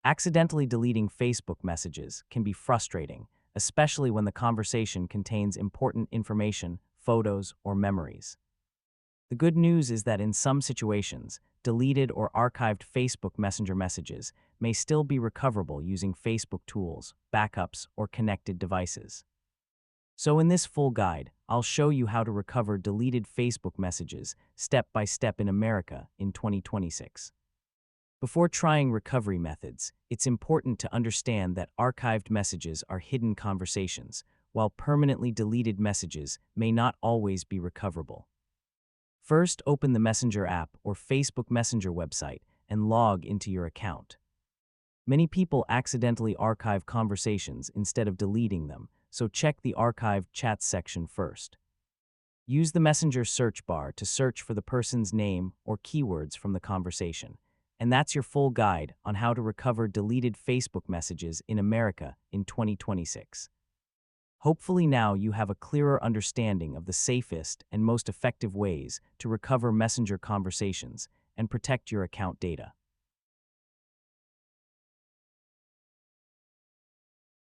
Accidentally deleting Facebook messages can be frustrating, especially when the conversation contains important information, photos, or memories. The good news is that in some situations, deleted or archived Facebook Messenger messages may still be recoverable using Facebook tools, backups, or connected devices. So in this full guide, I'll show you how to recover deleted Facebook messages step by step in America in 2026. Before trying recovery methods, it's important to understand that archived messages are hidden conversations, while permanently deleted messages may not always be recoverable. First, open the Messenger app or Facebook Messenger website and log into your account. Many people accidentally archive conversations instead of deleting them, so check the archived chats section first. Use the Messenger search bar to search for the person's name or keywords from the conversation. And that's your full guide on how to recover deleted Facebook messages in America in 2026. Hopefully now you have a clearer understanding of the safest and most effective ways to recover Messenger conversations and protect your account data.